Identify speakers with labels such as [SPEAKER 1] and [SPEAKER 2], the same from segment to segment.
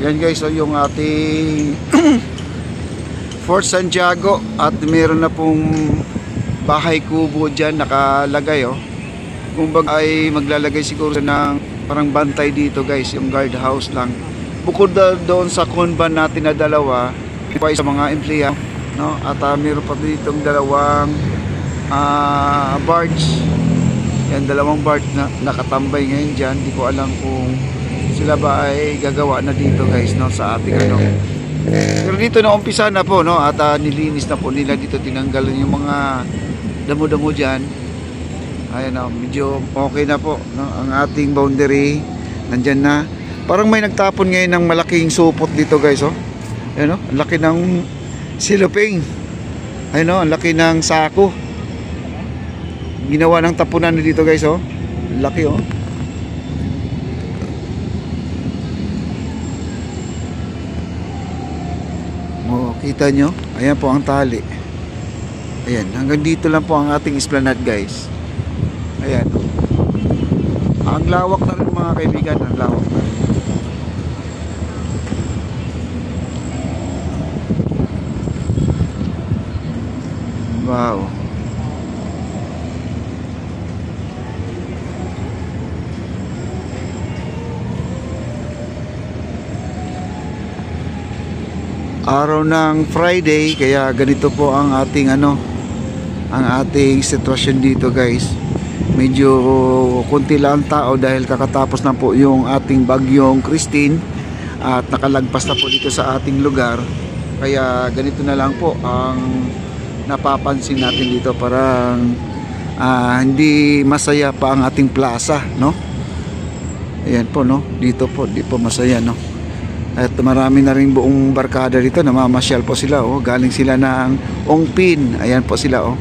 [SPEAKER 1] Yan guys, so yung ating Fort Santiago, at meron na pong bahay kubo dyan nakalagay oh. Kung baga ay maglalagay siguro ng parang bantay dito guys, yung guard house lang. Bukod doon sa convan natin na dalawa, sa mga empleyado, no? At meron pa ditong dalawang barge. Yan, dalawang barge na nakatambay ngayon dyan. Di ko alam kung sila ba ay gagawa na dito guys, no? Sa ating ano. Pero dito na umpisa na po, no? At nilinis na po nila dito, tinanggalan yung mga damo-damo dyan. Ayan o, medyo okay na po, no? Ang ating boundary nandyan na. Parang may nagtapon ngayon ng malaking supot dito guys oh. Ayan o, ang laki ng siloping. Ayan o, ang laki ng sako. Ginawa ng tapunan dito guys oh. Ang laki oh. Oh, kita nyo? Ayan po ang tali. Ayan, hanggang dito lang po ang ating esplanade guys. Ayan. Ang lawak na rin mga kaibigan, ang lawak na rin. Wow. Araw ng Friday, kaya ganito po ang ating ano, ang ating sitwasyon dito guys. Medyo konti lang tao dahil kakatapos na po yung ating bagyong Christine at nakalagpas na po dito sa ating lugar. Kaya ganito na lang po ang napapansin natin dito, parang hindi masaya pa ang ating plaza, no? Ayan po, no? Dito po, di po masaya, no? At marami na rin buong barkada dito, namamasyal po sila oh. Galing sila ng Ongpin. Ayan po sila oh.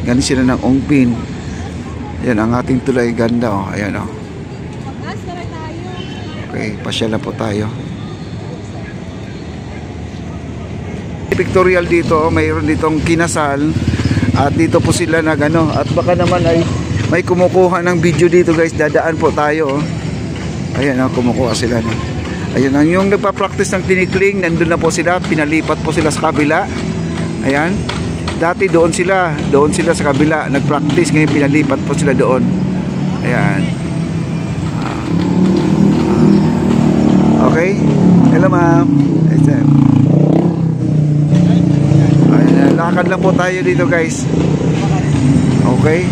[SPEAKER 1] Galing sila ng Ongpin. Ayan ang ating tulay, ganda oh. Ayan oh. Okay, pasyal na po tayo. Pictorial dito oh. Mayroon ditong kinasal. At dito po sila nagano. At baka naman ay may kumukuha ng video dito guys. Dadaan po tayo oh. Ayan oh, kumukuha sila no. Ayun, ang yung nagpa-practice ng tinikling, nandun na po sila, pinalipat po sila sa kabila. Ayan. Dati doon sila sa kabila, nag-practice, ngayon pinalipat po sila doon. Ayan. Okay? Hello ma'am. Ayan, lakad lang po tayo dito guys. Okay?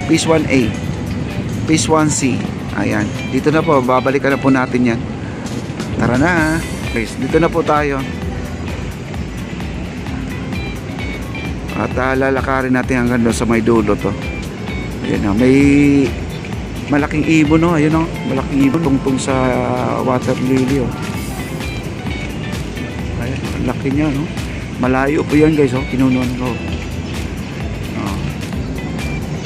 [SPEAKER 1] Phase 1A, Phase 1C. Ayan, dito na po, babalikan na po natin yan. Tara na guys, dito na po tayo. At lalakarin natin hanggang doon sa may dulo to. Ayan, may malaking ibon no? Ayun no? Malaking ibon tungtong sa water lily oh. Ayan, laki niya no? Malayo po yan guys oh, kinunon ko.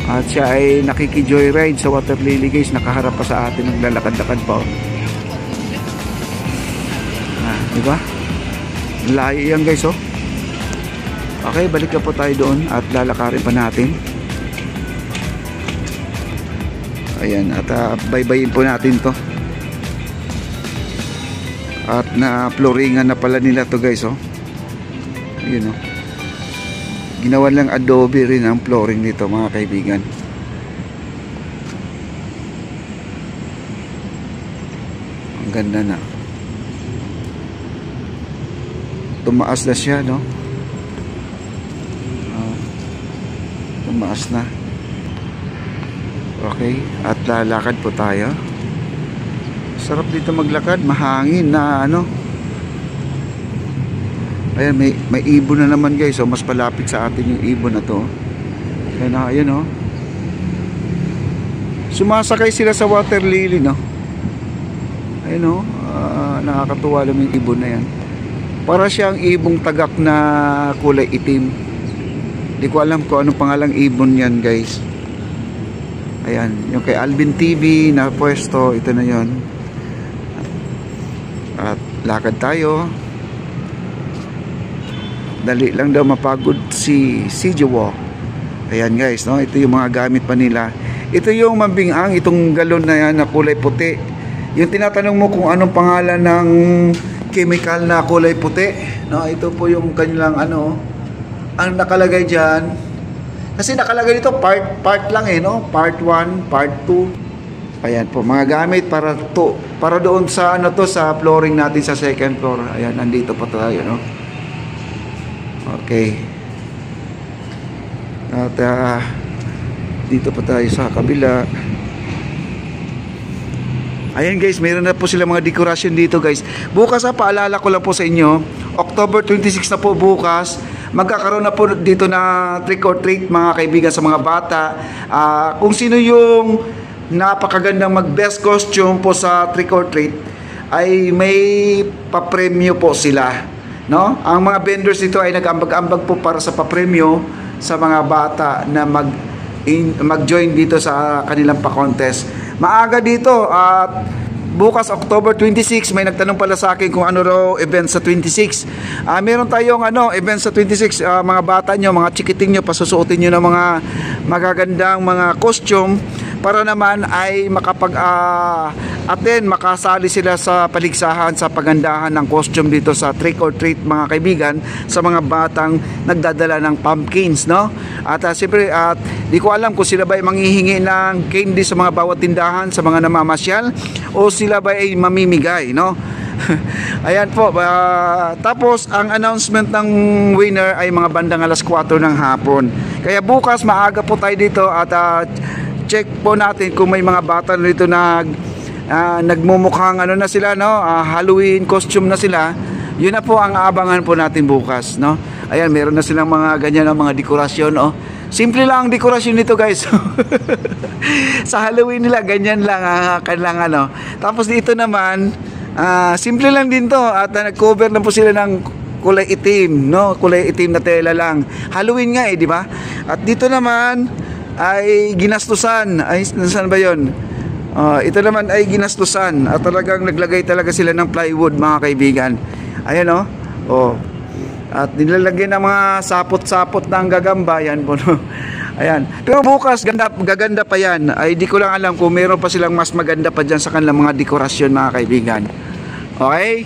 [SPEAKER 1] At siya ay nakiki-joyride sa water lily guys, nakaharap pa sa atin, naglalakad-lakad pa. Diba? Layo yan guys oh. Okay, balik na po tayo doon at lalakarin pa natin. Ayan, at baybayin po natin to. At na flooringan na pala nila to guys, oh. Ayun, oh. Ginawan lang adobe rin ang flooring nito mga kaibigan. Ang ganda na. Tumaas na siya, no? Tumaas na. Okay, at lalakad po tayo. Sarap dito maglakad, mahangin na ano. Ayan, may ibon na naman guys, so mas palapit sa atin yung ibon na to. Ayan, oh. Sumasakay sila sa water lily, no? Ayan, oh. Nakakatuwa naman yung ibon na yan. Para siyang ibong tagak na kulay itim. Hindi ko alam kung anong pangalang ibon yan guys. Ayan, yung kay Alvin TV na pwesto, ito na yon. At lakad tayo. Dali lang daw mapagod si Jowo. Ayan guys, no? Ito yung mga gamit pa nila. Ito yung mambingang, itong galon na yan na kulay puti. Yung tinatanong mo kung anong pangalan ng chemical na kulay puti, no? Ito po yung kanilang ano, ang nakalagay diyan. Kasi nakalagay dito part lang no? Part 1, part 2. Ayan po, mga gamit para doon sa ano to, sa flooring natin sa second floor. Ayan, nandito pa tayo, no? Okay. At dito pa tayo sa kabila. Ayan guys, meron na po sila mga dekorasyon dito guys. Bukas paalala ko lang po sa inyo, October 26 na po bukas. Magkakaroon na po dito na trick or treat mga kaibigan sa mga bata. Kung sino yung napakagandang mag best costume po sa trick or treat, ay may papremyo po sila, no? Ang mga vendors dito ay nag-ambag-ambag po para sa papremyo sa mga bata na mag-join dito sa kanilang pa-contest. Maaga dito at bukas October 26, may nagtanong pala sa akin kung ano raw event sa 26. Meron tayong event sa 26, mga bata nyo, mga chikiting nyo, pasusuotin nyo ng mga magagandang mga costume para naman ay makasali sila sa paligsahan sa pagandahan ng costume dito sa trick or treat mga kaibigan sa mga batang nagdadala ng pumpkins, no? At siyempre di ko alam kung sila ba ay manghihingi ng candy sa mga bawat tindahan sa mga namamasyal o sila ba ay mamimigay, no? Ayan po, tapos ang announcement ng winner ay mga bandang alas 4 ng hapon. Kaya bukas maaga po tayo dito at check po natin kung may mga bata dito nagmumukhang na sila, no? Halloween costume na sila. Yun na po ang aabangan po natin bukas, no? Ayan, meron na silang mga ganyan mga dekorasyon, oh. Simple lang ang dekorasyon nito guys. Sa Halloween nila ganyan lang ang kanilang Tapos dito naman simple lang din to at nag-cover na po sila ng kulay itim, no? Kulay itim na tela lang. Halloween nga di ba? At dito naman ay ginastusan. Ay, saan ba yun? Ito naman ay ginastusan at talagang naglagay talaga sila ng plywood mga kaibigan. Ayan, oh. At nilalagyan ng mga sapot-sapot ng gagamba yan po, no? Ayan. Pero bukas gaganda pa yan. Ay di ko lang alam kung meron pa silang mas maganda pa dyan sa kanilang mga dekorasyon mga kaibigan. Okay?